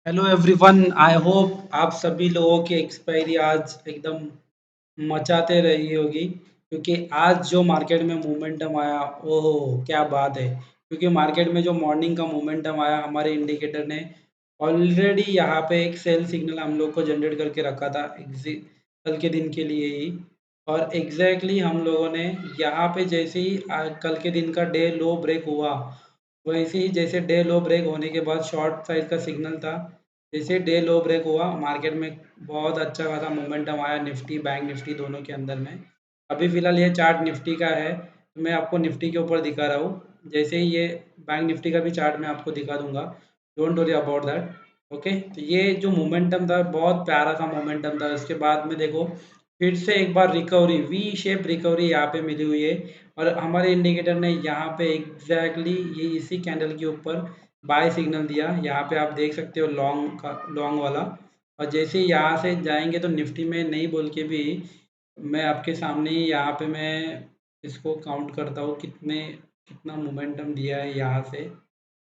Hello everyone. I hope आप सभी लोगों की एक्सपायरी आज एकदम मचाते रही होगी क्योंकि आज जो मार्केट में मोमेंटम आया, ओहो क्या बात है। क्योंकि मार्केट में जो मॉर्निंग का मोमेंटम आया, हमारे इंडिकेटर ने ऑलरेडी यहाँ पे एक सेल सिग्नल हम लोग को जनरेट करके रखा था कल के दिन के लिए ही। और हम लोगों ने यहाँ पे जैसे ही कल के दिन का डे लो ब्रेक हुआ, वैसे ही जैसे डे लो ब्रेक होने के बाद शॉर्ट साइज का सिग्नल था। जैसे डे लो ब्रेक हुआ, मार्केट में बहुत अच्छा खासा मोमेंटम आया, निफ्टी बैंक निफ्टी दोनों के अंदर में। अभी फ़िलहाल ये चार्ट निफ्टी का है, तो मैं आपको निफ्टी के ऊपर दिखा रहा हूँ। जैसे ही ये बैंक निफ्टी का भी चार्ट मैं आपको दिखा दूँगा, don't worry about that. Okay, तो ये जो मोमेंटम था बहुत प्यारा सा मोमेंटम था। उसके बाद में देखो फिर से एक बार रिकवरी, वी शेप रिकवरी यहाँ पे मिली हुई है। और हमारे इंडिकेटर ने यहाँ पे एग्जैक्टली ये इसी कैंडल के ऊपर बाय सिग्नल दिया। यहाँ पे आप देख सकते हो लॉन्ग का, लॉन्ग वाला। और जैसे ही यहाँ से जाएंगे तो निफ्टी में नहीं बोल के भी मैं आपके सामने ही यहाँ पे मैं इसको काउंट करता हूँ कितने कितना मोमेंटम दिया है यहाँ से।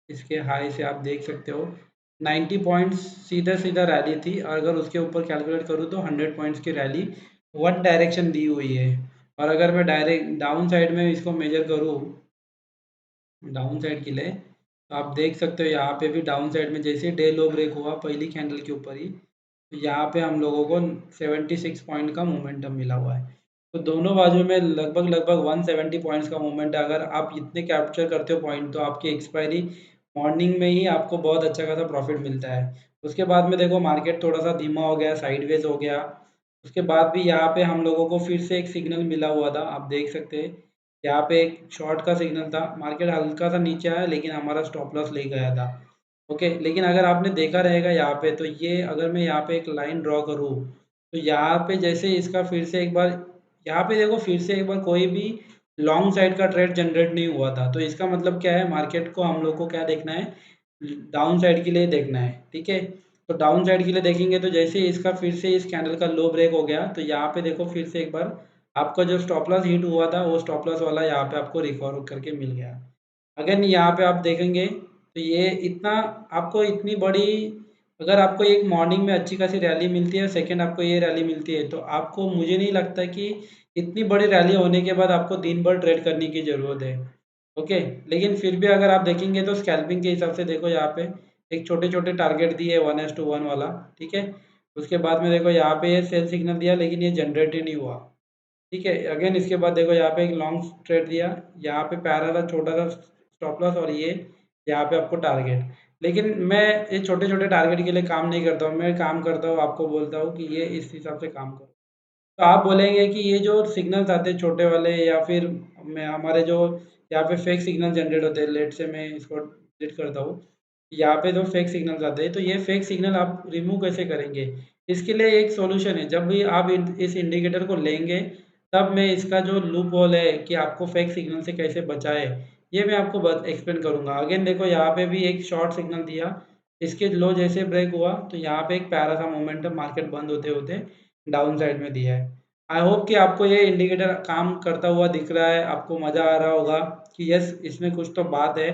इसके हाई से आप देख सकते हो 90 पॉइंट्स सीधा सीधा रैली थी, और अगर उसके ऊपर कैलकुलेट करूँ तो 100 पॉइंट्स की रैली वन डायरेक्शन दी हुई है। और अगर मैं डायरेक्ट डाउन साइड में इसको मेजर करूँ, डाउन साइड के लिए, तो आप देख सकते हो यहाँ पे भी डाउन साइड में जैसे डे लो ब्रेक हुआ पहली कैंडल के ऊपर ही, तो यहाँ पे हम लोगों को 76 पॉइंट का मोमेंटम मिला हुआ है। तो दोनों बाजू में लगभग लगभग 170 पॉइंट्स का मोमेंट है। अगर आप इतने कैप्चर करते हो पॉइंट, तो आपकी एक्सपायरी मॉर्निंग में ही आपको बहुत अच्छा खासा प्रॉफिट मिलता है। उसके बाद में देखो मार्केट थोड़ा सा धीमा हो गया, साइडवेज हो गया। उसके बाद भी यहाँ पे हम लोगों को फिर से एक सिग्नल मिला हुआ था, आप देख सकते हैं। यहाँ पे एक शॉर्ट का सिग्नल था, मार्केट हल्का सा नीचे आया लेकिन हमारा स्टॉप लॉस ले गया था। ओके, लेकिन अगर आपने देखा रहेगा यहाँ पे, तो ये अगर मैं यहाँ पे एक लाइन ड्रॉ करूँ, तो यहाँ पे जैसे इसका फिर से एक बार, यहाँ पे देखो फिर से एक बार कोई भी लॉन्ग साइड का ट्रेड जनरेट नहीं हुआ था। तो इसका मतलब क्या है, मार्केट को हम लोग को क्या देखना है, डाउन साइड के लिए देखना है। ठीक है, तो डाउन साइड के लिए देखेंगे तो जैसे इसका फिर से इस कैंडल का लो ब्रेक हो गया, तो यहाँ पे देखो फिर से एक बार आपका जो स्टॉप लॉस हिट हुआ था, वो स्टॉप लॉस वाला यहाँ पे आपको रिकवर करके मिल गया। अगेन यहाँ पे आप देखेंगे तो ये इतना, आपको इतनी बड़ी, अगर आपको एक मॉर्निंग में अच्छी खासी रैली मिलती है, सेकंड आपको ये रैली मिलती है, तो आपको, मुझे नहीं लगता कि इतनी बड़ी रैली होने के बाद आपको दिन भर ट्रेड करने की ज़रूरत है। ओके, लेकिन फिर भी अगर आप देखेंगे तो स्कैल्पिंग के हिसाब से देखो यहाँ पे एक छोटे छोटे टारगेट दिए 1:1 वाला। ठीक है, उसके बाद में देखो यहाँ पे ये सेल सिग्नल दिया लेकिन ये जनरेट ही नहीं हुआ। ठीक है, अगेन इसके बाद देखो यहाँ पे एक लॉन्ग ट्रेड दिया, यहाँ पे प्यारा सा छोटा सा स्टॉप लॉस, और ये यहाँ पे आपको टारगेट। लेकिन मैं ये छोटे छोटे टारगेट के लिए काम नहीं करता हूँ, मैं काम करता हूँ, आपको बोलता हूँ कि ये इस हिसाब से काम करो। तो आप बोलेंगे कि ये जो सिग्नल्स आते हैं छोटे वाले, या फिर मैं हमारे जो यहाँ पे फेक सिग्नल जनरेट होते हैं, लेट से मैं इसको डिलीट करता हूँ। यहाँ पे जो फेक सिग्नल्स आते हैं, तो ये फेक सिग्नल आप रिमूव कैसे करेंगे? इसके लिए एक सॉल्यूशन है। जब भी आप इस इंडिकेटर को लेंगे, तब मैं इसका जो लूप होल है कि आपको फेक सिग्नल से कैसे बचाए, ये मैं आपको एक्सप्लेन करूंगा। अगेन देखो यहाँ पे भी एक शॉर्ट सिग्नल दिया, इसके लो जैसे ब्रेक हुआ, तो यहाँ पे एक प्यारा सा मोमेंटम मार्केट बंद होते होते डाउन साइड में दिया है। आई होप कि आपको ये इंडिकेटर काम करता हुआ दिख रहा है, आपको मज़ा आ रहा होगा कि यस इसमें कुछ तो बात है।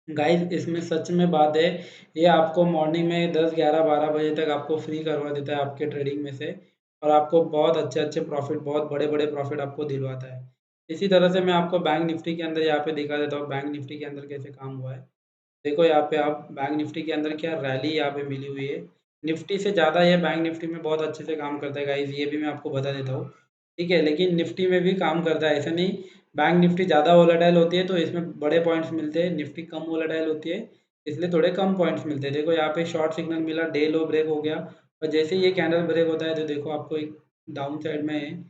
गाइस इसमें सच में बात है। ये आपको मॉर्निंग में 10 11 12 बजे तक आपको फ्री करवा देता है आपके ट्रेडिंग में से, और आपको बहुत अच्छे अच्छे प्रॉफिट, बहुत बड़े बड़े प्रॉफिट आपको दिलवाता है। इसी तरह से मैं आपको बैंक निफ्टी के अंदर यहाँ पे दिखा देता हूँ, बैंक निफ्टी के अंदर कैसे काम हुआ है। देखो यहाँ पे आप बैंक निफ्टी के अंदर क्या रैली यहाँ पे मिली हुई है। निफ्टी से ज़्यादा ये बैंक निफ्टी में बहुत अच्छे से काम करता है गाइस, ये भी मैं आपको बता देता हूँ। ठीक है, लेकिन निफ्टी में भी काम करता है, ऐसा नहीं। बैंक निफ्टी ज़्यादा वोलेटाइल होती है तो इसमें बड़े पॉइंट्स मिलते हैं, निफ्टी कम वोलेटाइल होती है इसलिए थोड़े कम पॉइंट्स मिलते हैं। देखो यहाँ पे शॉर्ट सिग्नल मिला, डे लो ब्रेक हो गया, और जैसे ही ये कैंडल ब्रेक होता है तो देखो आपको एक डाउन साइड में,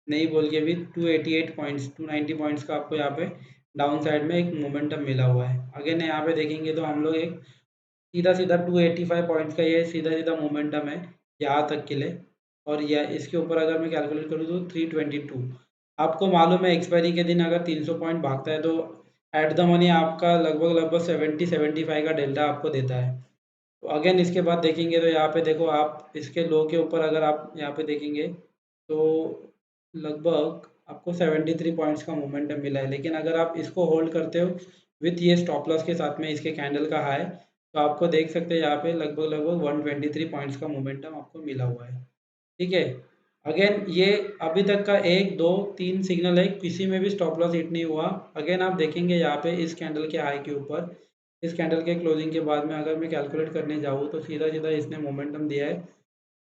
नहीं बोल के भी 288 पॉइंट्स, 290 पॉइंट्स का आपको यहाँ पे डाउन साइड में एक मोमेंटम मिला हुआ है। अगेन यहाँ पे देखेंगे तो हम लोग एक सीधा सीधा 285 पॉइंट्स का ये सीधा सीधा मोमेंटम है यहाँ तक के लिए। और यह इसके ऊपर अगर मैं कैलकुलेट करूँ तो 322। आपको मालूम है एक्सपायरी के दिन अगर 300 पॉइंट भागता है तो एट द मनी आपका लगभग लगभग 70 75 का डेल्टा आपको देता है। तो अगेन इसके बाद देखेंगे तो यहाँ पे देखो आप इसके लो के ऊपर अगर आप यहाँ पे देखेंगे तो लगभग आपको 73 पॉइंट्स का मोमेंटम मिला है। लेकिन अगर आप इसको होल्ड करते हो विथ ये स्टॉप लॉस के साथ में, इसके कैंडल का हाई, तो आपको देख सकते हैं यहाँ पे लगभग लगभग 123 पॉइंट्स का मोमेंटम आपको मिला हुआ है। ठीक है। अगेन ये अभी तक का 1 2 3 सिग्नल है, किसी में भी स्टॉप लॉस हिट नहीं हुआ। अगेन आप देखेंगे यहाँ पे इस कैंडल के हाई के ऊपर, इस कैंडल के क्लोजिंग के बाद में अगर मैं कैलकुलेट करने जाऊँ तो सीधा सीधा इसने मोमेंटम दिया है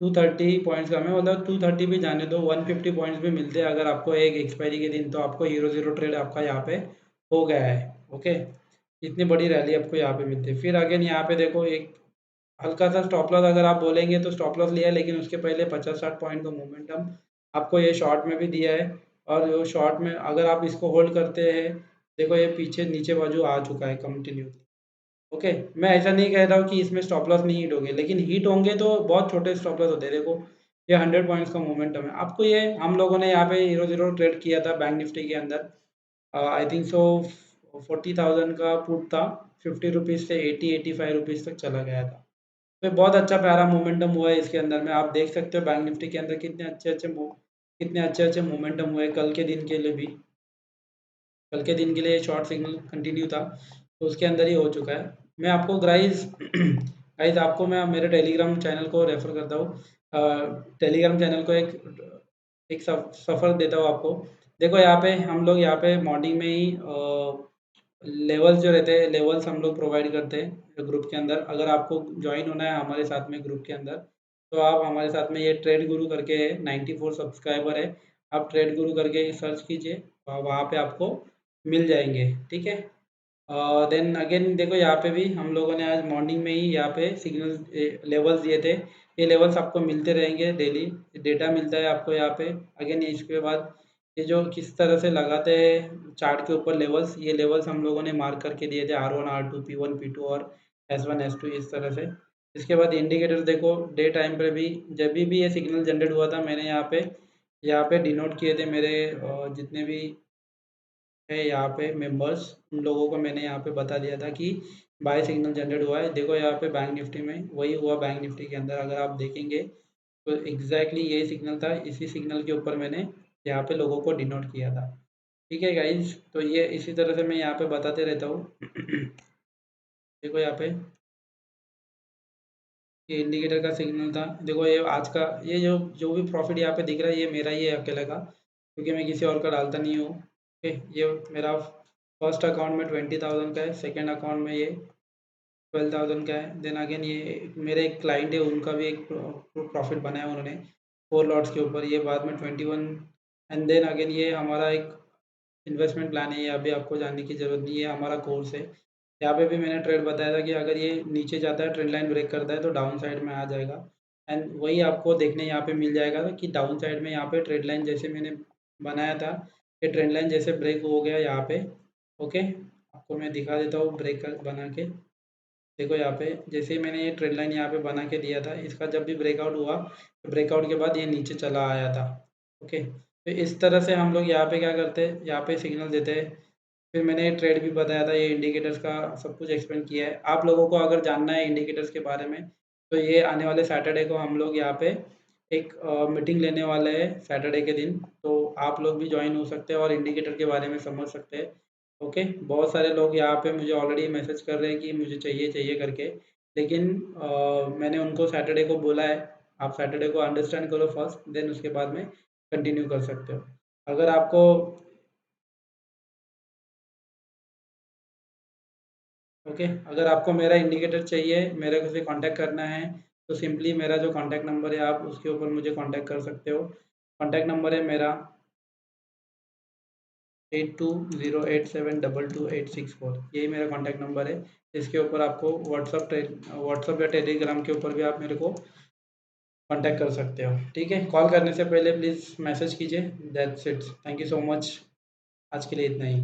230 पॉइंट्स का। मैं मतलब 230 भी जाने दो, 150 पॉइंट्स भी मिलते हैं अगर आपको एक एक्सपायरी के दिन, तो आपको हीरो जीरो ट्रेड आपका यहाँ पे हो गया है। ओके, इतनी बड़ी रैली आपको यहाँ पे मिलती है। फिर अगेन यहाँ पे देखो एक हल्का सा स्टॉप लॉस अगर आप बोलेंगे तो स्टॉप लॉस लिया है, लेकिन उसके पहले 50-60 पॉइंट का मोमेंटम आपको ये शॉर्ट में भी दिया है। और वो शॉर्ट में अगर आप इसको होल्ड करते हैं, देखो ये पीछे नीचे बाजू आ चुका है कंटिन्यू। ओके, मैं ऐसा नहीं कह रहा हूँ कि इसमें स्टॉप लॉस नहीं हिट होंगे, लेकिन हिट होंगे तो बहुत छोटे स्टॉप लॉस होते हैं। देखो ये 100 पॉइंट्स का मोमेंटम है, आपको ये हम लोगों ने यहाँ पे हीरो जीरो ट्रेड किया था बैंक निफ्टी के अंदर। आई थिंक सो 40,000 का पुट था, 50 रुपीज़ से 80-85 रुपीज़ तक चला गया था। तो बहुत अच्छा प्यारा मोमेंटम हुआ है इसके अंदर में। आप देख सकते हो बैंक निफ्टी के अंदर कितने अच्छे अच्छे मोमेंटम हुए कल के दिन के लिए भी। कल के दिन के लिए शॉर्ट सिग्नल कंटिन्यू था, तो उसके अंदर ही हो चुका है। मैं आपको गाइस गाइस आपको मैं मेरे टेलीग्राम चैनल को रेफ़र करता हूँ। टेलीग्राम चैनल को एक सफ़र देता हूँ आपको। देखो यहाँ पे हम लोग यहाँ पे मॉर्निंग में ही लेवल्स जो रहते हैं, लेवल्स हम लोग प्रोवाइड करते हैं ग्रुप के अंदर। अगर आपको जॉइन होना है हमारे साथ में ग्रुप के अंदर, तो आप हमारे साथ में ये ट्रेड गुरु करके है, 94 सब्सक्राइबर है। आप ट्रेड गुरु करके सर्च कीजिए, वहाँ पे आपको मिल जाएँगे, ठीक है? देन अगेन देखो यहाँ पे भी हम लोगों ने आज मॉर्निंग में ही यहाँ पे लेवल्स दिए थे। ये लेवल्स आपको मिलते रहेंगे डेली, डेटा मिलता है आपको यहाँ पे। अगेन इसके बाद ये जो किस तरह से लगाते हैं चार्ट के ऊपर लेवल्स, ये लेवल्स हम लोगों ने मार्क करके दिए थे R1 R2 P1 P2 और S1 S2 इस तरह से। इसके बाद इंडिकेटर्स देखो डे टाइम पे भी जब भी ये सिग्नल जनरेट हुआ था, मैंने यहाँ पे डिनोट किए थे मेरे जितने भी है यहाँ पे मेंबर्स, उन लोगों को मैंने यहाँ पे बता दिया था कि बाय सिग्नल जनरेट हुआ है। देखो यहाँ पे बैंक निफ्टी में वही हुआ, बैंक निफ्टी के अंदर अगर आप देखेंगे तो एग्जैक्टली यही सिग्नल था, इसी सिग्नल के ऊपर मैंने यहाँ पे लोगों को डिनोट किया था। ठीक है गाइज, तो ये इसी तरह से मैं यहाँ पे बताते रहता हूँ। देखो यहाँ पे ये इंडिकेटर का सिग्नल था। देखो ये आज का ये जो जो भी प्रॉफिट यहाँ पे दिख रहा है, ये मेरा ही है अकेले का, क्योंकि मैं किसी और का डालता नहीं हूँ। ओके, ये मेरा फर्स्ट अकाउंट में 20,000 का है, सेकंड अकाउंट में ये 12,000 का है। देन अगेन ये मेरे एक क्लाइंट है, उनका भी एक प्रॉफिट बनाया उन्होंने 4 लॉट्स के ऊपर, ये बाद में 21। एंड देन अगेन ये हमारा एक इन्वेस्टमेंट प्लान है, ये अभी आपको जानने की ज़रूरत नहीं है, हमारा कोर्स है। यहाँ पे भी मैंने ट्रेड बताया था कि अगर ये नीचे जाता है, ट्रेंड लाइन ब्रेक करता है तो डाउन साइड में आ जाएगा। एंड वही आपको देखने यहाँ पे मिल जाएगा कि डाउन साइड में यहाँ पे ट्रेंड लाइन जैसे मैंने बनाया था, ये ट्रेंड लाइन जैसे ब्रेक हो गया यहाँ पे। ओके, आपको मैं दिखा देता हूँ ब्रेक बना के। देखो यहाँ पे जैसे ही मैंने ये ट्रेंड लाइन यहाँ पे बना के दिया था, इसका जब भी ब्रेकआउट हुआ तो ब्रेकआउट के बाद ये नीचे चला आया था। ओके, तो इस तरह से हम लोग यहाँ पे क्या करते हैं, यहाँ पे सिग्नल देते हैं। फिर मैंने ये ट्रेड भी बताया था, ये इंडिकेटर्स का सब कुछ एक्सप्लेन किया है। आप लोगों को अगर जानना है इंडिकेटर्स के बारे में, तो ये आने वाले सैटरडे को हम लोग यहाँ पे एक मीटिंग लेने वाले हैं सैटरडे के दिन, तो आप लोग भी ज्वाइन हो सकते हैं और इंडिकेटर के बारे में समझ सकते हैं। ओके, बहुत सारे लोग यहाँ पे मुझे ऑलरेडी मैसेज कर रहे हैं कि मुझे चाहिए चाहिए करके, लेकिन मैंने उनको सैटरडे को बोला है, आप सैटरडे को अंडरस्टैंड करो फर्स्ट, देन उसके बाद में कंटिन्यू कर सकते हो। अगर आपको ओके, अगर आपको मेरा इंडिकेटर चाहिए, मेरे को से कांटेक्ट करना है, तो सिंपली मेरा जो कांटेक्ट नंबर है आप उसके ऊपर मुझे कांटेक्ट कर सकते हो। कांटेक्ट नंबर है मेरा 8208722864, यही मेरा कांटेक्ट नंबर है। इसके ऊपर आपको व्हाट्सअप या टेलीग्राम के ऊपर भी आप मेरे को कांटेक्ट कर सकते हो। ठीक है, कॉल करने से पहले प्लीज़ मैसेज कीजिए। That's it, thank you so much. आज के लिए इतना ही।